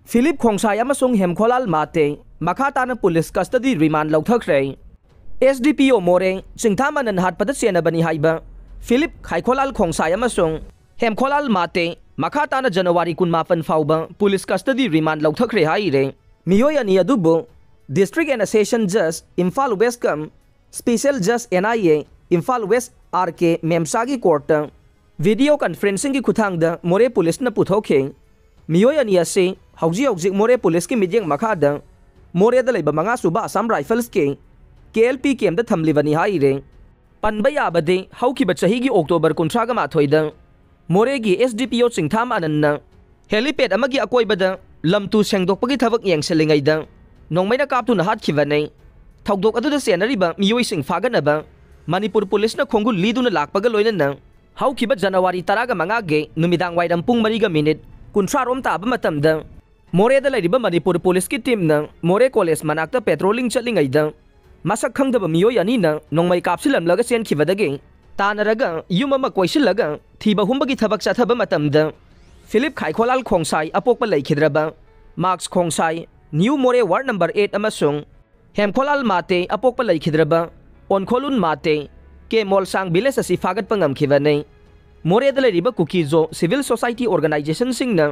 Philip खोंसाई अमसुंग हेमखोलाल माते मखा ताना पुलिस कस्टडी रिमांड लौथख्रे। एसडीपीओ मोरे चिंथामनन हाटपद सेनबनी हाइबा फिलिप खाइखोलाल खोंसाई अमसुंग हेमखोलाल माते मखा ताना जनवरी 19 फाउबा पुलिस कस्टडी रिमांड लौथख्रे हाइरे। मियोय अनि अदुबु डिस्ट्रिक्ट एंड सेशन जज इम्फाल वेस्ट कम स्पेशल जज NIA Imphal waste R K मेमसागी court video conferencing की खुथांग मोरे पुलिस न पुथोखे। मियोय अनि असे हौजी हौजी मोरे पुलिस की मिजिंग मखाद मोरे द मंगा सुबा असम राइफल्स के KLP केम द थमलिबनी हाइरे। पनबा याबदे हौखिबा चही की अक्टोबर 19 माथोइद मोरे की SDPO चिंथाम आनंद हेलीपैड अमगी अकोइबद लमतु सेंगदोकपगी थबक येंगसलिंगैद नोंमैना कापतुना हातखिबनै। थौदोक अदुदा सेनरिबा मियोइसिंग फागनबा मणिपुर पुलिस न खोंगु लीदुना लाकपगा लोइनना हौखिबा जनवरी 15 गे नुमिदांग वाइरम पुंग 4:19 रोम ताबा मतमदा मोरेद लैरिबा मणिपुर पुलिस की टीम न मोरे कॉलेज मनाक्ता पेट्रोलिंग चलिंगैद मसक खंगदबा मियोय अनिना नोंमै कापसिलमलगा सेनखिबदगे तानरगा युम अमा कोइसिलगा थीबा हुंबगी थबक चथबा मतमदा फिलिप खाइखोलाल खोंसाई अपोकपा लैखिद्रबा मार्क्स खोंसाई न्यू मोरे वार्ड नंबर 8 अमसुंग हेमखोलाल माते अपोकपा लैखिद्रबा ओनखोलुन माते के मोलसांग विलेज असि फागतपा ngamखिबनै। मोरेद लैरिबा कुकीजो सिविल सोसाइटी ऑर्गेनाइजेशन सिंगना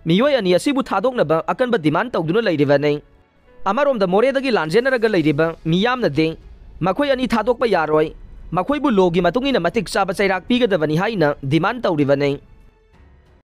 मियोय अनि असिबु थादोकनबा अकनबा डिमांड तौदुना लैरिबनै। अमरोमदा मोरेदगी लांजेनरगा लैरिबा मियामनदे मखोय अनि थादोकपा यारोय मखोयबु लोगी मतुंगिना मतिक चाबा चैराक पीगदबनी हाइना डिमांड तौरिबनै।